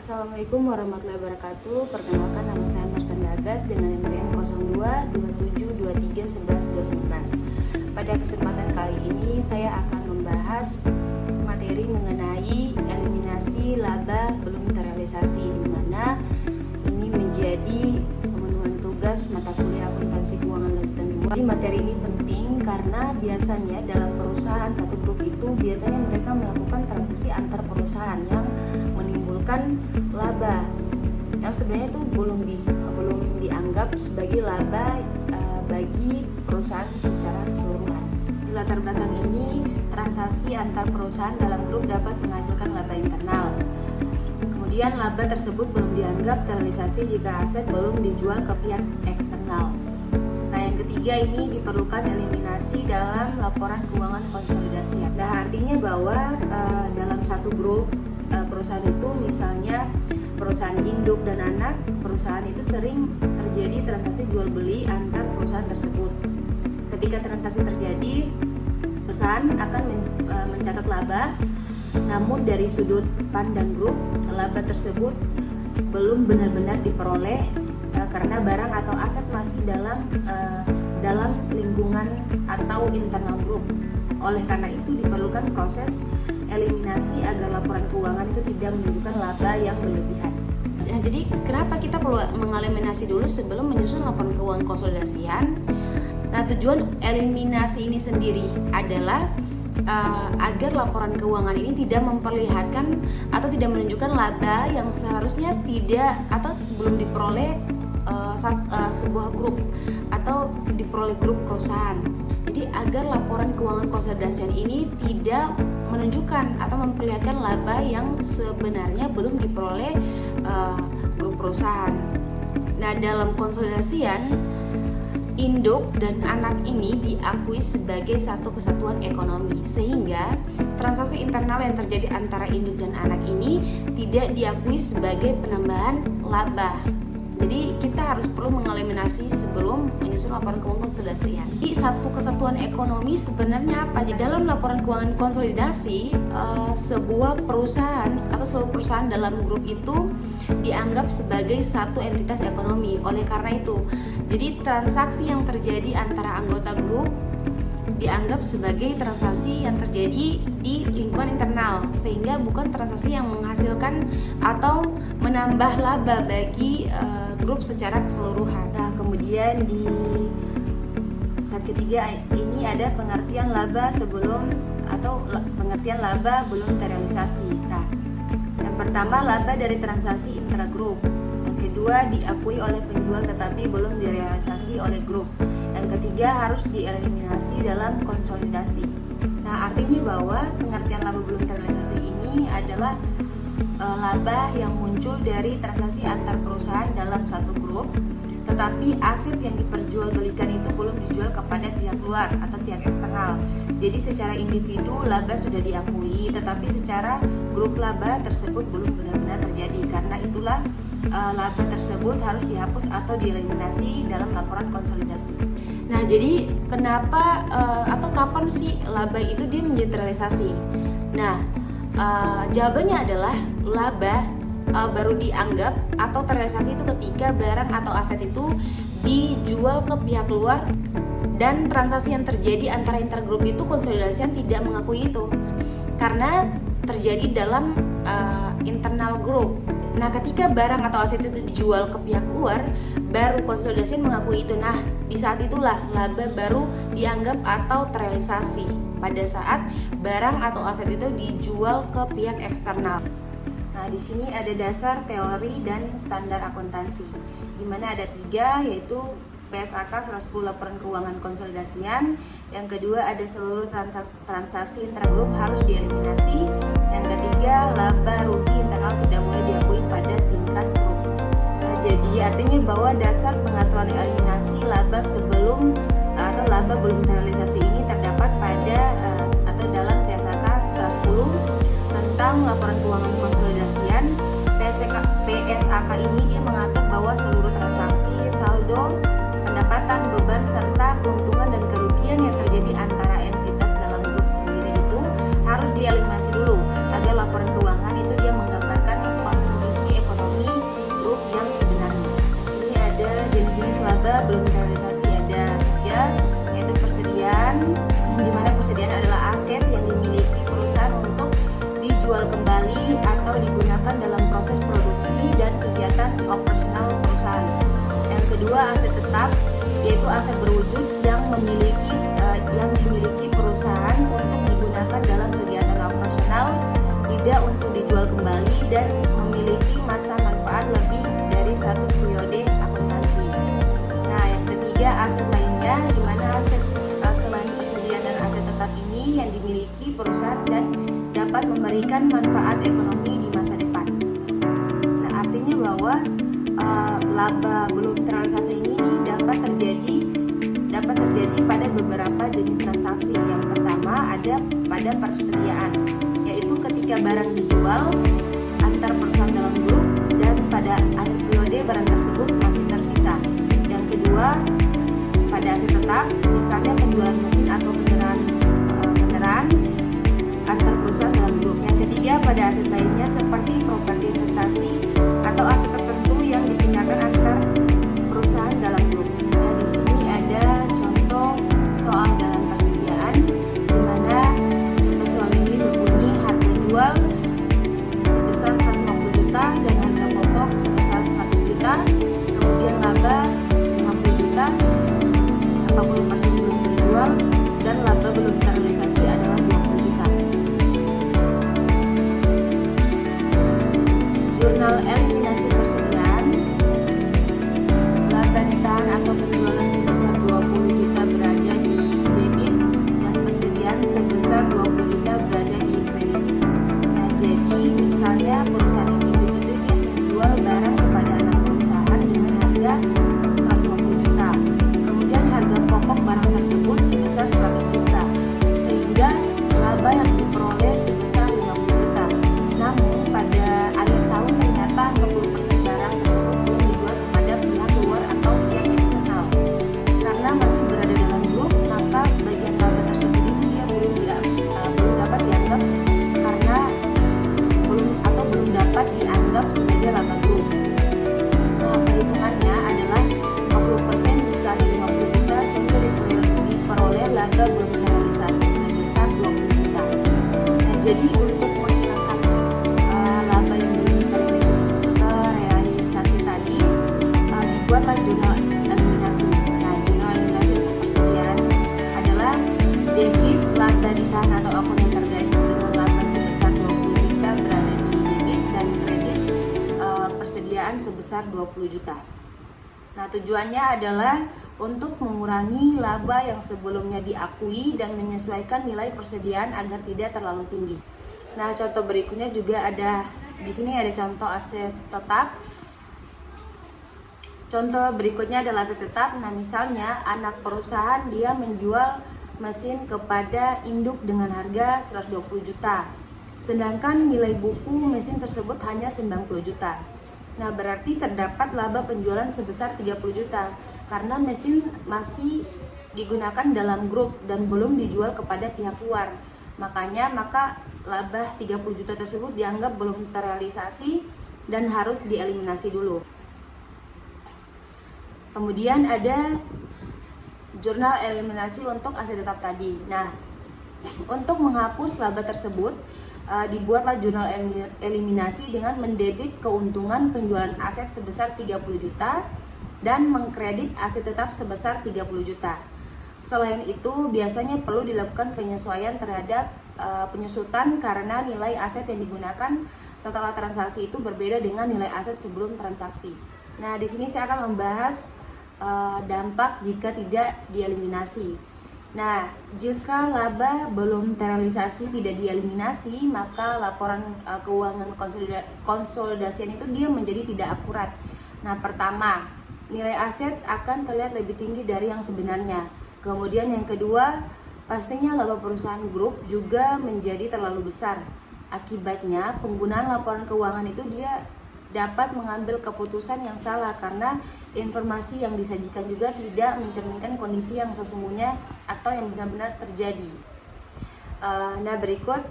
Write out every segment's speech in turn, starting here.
Assalamualaikum warahmatullahi wabarakatuh. Perkenalkan, nama saya Marsanda Agas dengan NPM 0227231111. Pada kesempatan kali ini saya akan membahas materi mengenai eliminasi laba belum terrealisasi, di mana ini menjadi pemenuhan tugas mata kuliah akuntansi keuangan lanjutan 2. Jadi materi ini penting karena biasanya dalam perusahaan satu grup itu biasanya mereka melakukan transaksi antar perusahaan yang menimbulkan laba yang sebenarnya itu belum dianggap sebagai laba bagi perusahaan secara keseluruhan. Di latar belakang ini, transaksi antar perusahaan dalam grup dapat menghasilkan laba internal. Kemudian laba tersebut belum dianggap terrealisasi jika aset belum dijual ke pihak eksternal. Nah, yang ketiga ini diperlukan eliminasi dalam laporan keuangan konsolidasi. Nah, artinya bahwa dalam satu grup perusahaan itu, misalnya perusahaan induk dan anak perusahaan itu, sering terjadi transaksi jual beli antar perusahaan tersebut. Ketika transaksi terjadi, perusahaan akan mencatat laba, namun dari sudut pandang grup, laba tersebut belum benar-benar diperoleh karena barang atau aset masih dalam lingkungan atau internal grup. Oleh karena itu diperlukan proses eliminasi agar laporan keuangan itu tidak menunjukkan laba yang berlebihan. Nah, jadi kenapa kita perlu mengeliminasi dulu sebelum menyusun laporan keuangan konsolidasian? Nah, tujuan eliminasi ini sendiri adalah agar laporan keuangan ini tidak memperlihatkan atau tidak menunjukkan laba yang seharusnya tidak atau belum diperoleh sebuah grup atau diperoleh grup perusahaan. Jadi agar laporan keuangan konsolidasian ini tidak menunjukkan atau memperlihatkan laba yang sebenarnya belum diperoleh grup perusahaan. Nah, dalam konsolidasian, induk dan anak ini diakui sebagai satu kesatuan ekonomi, sehingga transaksi internal yang terjadi antara induk dan anak ini tidak diakui sebagai penambahan laba. Jadi kita harus perlu mengeliminasi sebelum menyusun laporan keuangan konsolidasian. Di satu kesatuan ekonomi sebenarnya apa? Di dalam laporan keuangan konsolidasi, sebuah perusahaan atau seluruh perusahaan dalam grup itu dianggap sebagai satu entitas ekonomi. Oleh karena itu, jadi transaksi yang terjadi antara anggota grup dianggap sebagai transaksi yang terjadi di lingkungan internal, sehingga bukan transaksi yang menghasilkan atau menambah laba bagi grup secara keseluruhan. Nah, kemudian di slide ketiga ini ada pengertian laba sebelum atau pengertian laba belum terrealisasi. Nah, yang pertama, laba dari transaksi intragrup. Yang kedua, diakui oleh penjual tetapi belum direalisasi oleh grup. Yang ketiga, harus dieliminasi dalam konsolidasi. Nah, artinya bahwa pengertian laba belum terrealisasi ini adalah laba yang muncul dari transaksi antar perusahaan dalam satu grup, tetapi aset yang diperjualbelikan itu belum dijual kepada pihak luar atau pihak eksternal. Jadi secara individu laba sudah diakui, tetapi secara grup laba tersebut belum benar-benar terjadi. Karena itulah laba tersebut harus dihapus atau dieliminasi dalam laporan konsolidasi. Nah, jadi kenapa atau kapan sih laba itu dia menjadi terrealisasi? Nah, jawabannya adalah laba baru dianggap atau terrealisasi itu ketika barang atau aset itu dijual ke pihak luar dan transaksi yang terjadi antara intergrup itu konsolidasian tidak mengakui itu karena terjadi dalam internal grup. Nah, ketika barang atau aset itu dijual ke pihak luar, baru konsolidasian mengakui itu. Nah, di saat itulah laba baru dianggap atau terrealisasi pada saat barang atau aset itu dijual ke pihak eksternal. Nah, di sini ada dasar teori dan standar akuntansi, di mana ada 3, yaitu PSAK 110 laporan keuangan konsolidasian. Yang kedua, ada seluruh transaksi intragrup harus dieliminasi. Yang ketiga, laba rugi internal tidak boleh diakui pada tingkat grup. Nah, jadi artinya bahwa dasar pengaturan eliminasi laba sebelum atau laba belum terrealisasi ini terdapat pada atau dalam PSAK 110 tentang laporan keuangan konsolidasian. PSAK ini dia mengatur bahwa seluruh transaksi, saldo, pendapatan, beban, serta keuntungan dan kerugian yang terjadi antara entitas dalam grup sendiri itu harus dieliminasi dulu agar laporan keuangan itu dia menggambarkan kondisi proses produksi dan kegiatan operasional perusahaan. Yang kedua, aset tetap, yaitu aset berwujud yang dimiliki perusahaan untuk digunakan dalam kegiatan operasional, tidak untuk dijual kembali dan memiliki masa manfaat lebih dari 1 periode akuntansi. Nah, yang ketiga, aset lainnya, di mana aset selain persediaan dan aset tetap ini yang dimiliki perusahaan dan dapat memberikan manfaat ekonomi di masa depan. Nah, artinya bahwa laba belum terrealisasi ini dapat terjadi pada beberapa jenis transaksi. Yang pertama ada pada persediaan, yaitu ketika barang dijual antar perusahaan dalam grup dan pada akhir periode barang tersebut masih tersisa. Yang kedua, pada aset tetap, misalnya penjualan mesin atau kendaraan antar perusahaan dalam grup. Yang ketiga, pada aset lainnya seperti properti investasi atau aset tertentu yang dipindahkan antar perusahaan dalam grup. Nah, di sini ada contoh soal dalam persediaan, di mana contoh soal ini berbunyi harga jual sebesar 150 juta dan harga pokok sebesar 100 juta, kemudian laba 50 juta, 40% belum terjual, dan laba belum terrealisasi adalah 20 juta. Jurnal eliminasi persediaan, laba ditahan atau penjualan sebesar 20 juta berada di debit dan persediaan sebesar 20 juta berada di kredit. Nah, jadi misalnya perusahaan induk itu dia menjual barang kepada anak perusahaan dengan harga 150 juta. Kemudian harga pokok barang tersebut sebesar 100 juta, sehingga laba yang diperoleh sebesar 50 juta. Namun pada akhir tahun ternyata 60% barang tersebut belum dijual kepada pihak luar atau pihak eksternal. Karena masih berada dalam grup, maka sebagian laba tersebut itu dia belum dapat dianggap karena belum dapat dianggap sebagai laba grup. Nah, perhitungannya adalah 50% dikali 50 juta sehingga diperoleh laba belum terrealisasi sebesar 20 juta. Nah, jadi untuk menghilangkan laba yang belum terrealisasi tadi, dibuatlah jurnal eliminasi. Nah, jurnal eliminasi untuk persediaan adalah debit laba ditahan atau akun yang terkait dengan laba sebesar 20 juta berada di debit, dan kredit persediaan sebesar 20 juta. Nah, tujuannya adalah untuk mengurangi laba yang sebelumnya diakui dan menyesuaikan nilai persediaan agar tidak terlalu tinggi. Nah, contoh berikutnya juga ada di sini, ada contoh aset tetap. Contoh berikutnya adalah aset tetap. Nah, misalnya anak perusahaan dia menjual mesin kepada induk dengan harga 120 juta. Sedangkan nilai buku mesin tersebut hanya 90 juta. Nah, berarti terdapat laba penjualan sebesar 30 juta karena mesin masih digunakan dalam grup dan belum dijual kepada pihak luar. Maka laba 30 juta tersebut dianggap belum terrealisasi dan harus dieliminasi dulu. Kemudian ada jurnal eliminasi untuk aset tetap tadi. Nah, untuk menghapus laba tersebut, dibuatlah jurnal eliminasi dengan mendebit keuntungan penjualan aset sebesar 30 juta dan mengkredit aset tetap sebesar 30 juta. Selain itu, biasanya perlu dilakukan penyesuaian terhadap penyusutan karena nilai aset yang digunakan setelah transaksi itu berbeda dengan nilai aset sebelum transaksi. Nah, di sini saya akan membahas dampak jika tidak dieliminasi. Nah, jika laba belum terrealisasi tidak dieliminasi, maka laporan keuangan konsolidasian itu dia menjadi tidak akurat. Nah, pertama, nilai aset akan terlihat lebih tinggi dari yang sebenarnya. Kemudian yang kedua, pastinya laba perusahaan grup juga menjadi terlalu besar. Akibatnya, penggunaan laporan keuangan itu dia dapat mengambil keputusan yang salah karena informasi yang disajikan juga tidak mencerminkan kondisi yang sesungguhnya atau yang benar-benar terjadi. Nah, berikut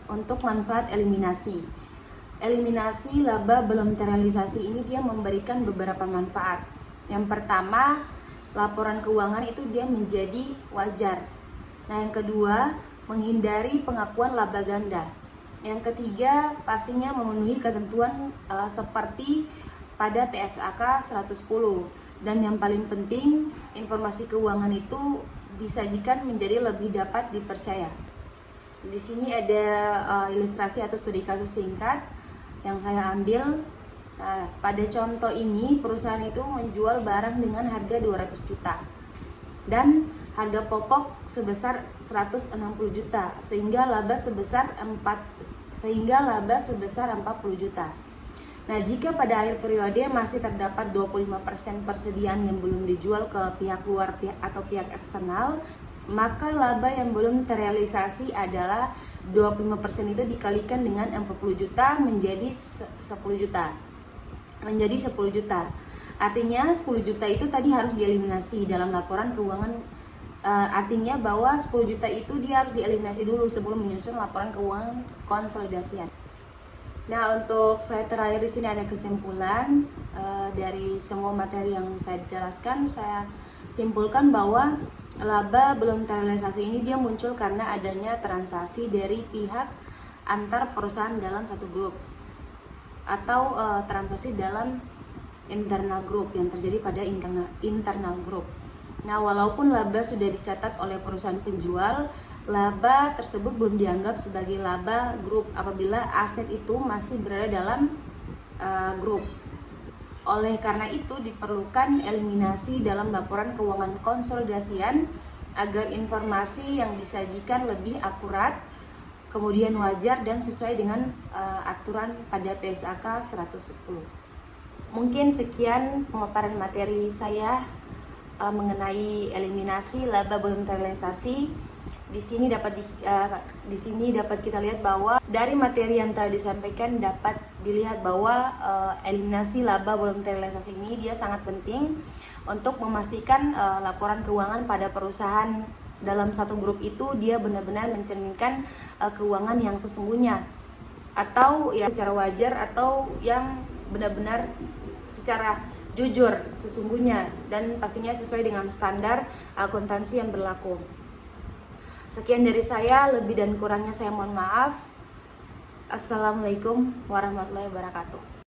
untuk manfaat eliminasi. Eliminasi laba belum terrealisasi ini dia memberikan beberapa manfaat. Yang pertama, laporan keuangan itu dia menjadi wajar. Nah, yang kedua, menghindari pengakuan laba ganda. Yang ketiga, pastinya memenuhi ketentuan seperti pada PSAK 110. Dan yang paling penting, informasi keuangan itu disajikan menjadi lebih dapat dipercaya. Di sini ada ilustrasi atau studi kasus singkat yang saya ambil. Pada contoh ini, perusahaan itu menjual barang dengan harga 200 juta dan harga pokok sebesar 160 juta sehingga laba sebesar 40 juta. Nah, jika pada akhir periode masih terdapat 25% persediaan yang belum dijual ke pihak luar atau pihak eksternal, maka laba yang belum terrealisasi adalah 25% itu dikalikan dengan 40 juta menjadi 10 juta. Artinya 10 juta itu tadi harus dieliminasi dalam laporan keuangan. Artinya bahwa 10 juta itu dia harus dieliminasi dulu sebelum menyusun laporan keuangan konsolidasian. Nah, untuk slide terakhir di sini ada kesimpulan dari semua materi yang saya jelaskan. Saya simpulkan bahwa laba belum terrealisasi ini dia muncul karena adanya transaksi dari pihak antar perusahaan dalam satu grup atau transaksi dalam internal group yang terjadi pada internal group. Nah, walaupun laba sudah dicatat oleh perusahaan penjual, laba tersebut belum dianggap sebagai laba grup apabila aset itu masih berada dalam grup. Oleh karena itu diperlukan eliminasi dalam laporan keuangan konsolidasian agar informasi yang disajikan lebih akurat, kemudian wajar dan sesuai dengan aturan pada PSAK 110. Mungkin sekian pemaparan materi saya mengenai eliminasi laba belum terrealisasi. Di sini dapat kita lihat bahwa dari materi yang telah disampaikan dapat dilihat bahwa eliminasi laba belum terrealisasi ini dia sangat penting untuk memastikan laporan keuangan pada perusahaan dalam satu grup itu dia benar-benar mencerminkan keuangan yang sesungguhnya atau ya secara wajar atau yang benar-benar secara jujur sesungguhnya dan pastinya sesuai dengan standar akuntansi yang berlaku. Sekian dari saya, lebih dan kurangnya saya mohon maaf. Assalamualaikum warahmatullahi wabarakatuh.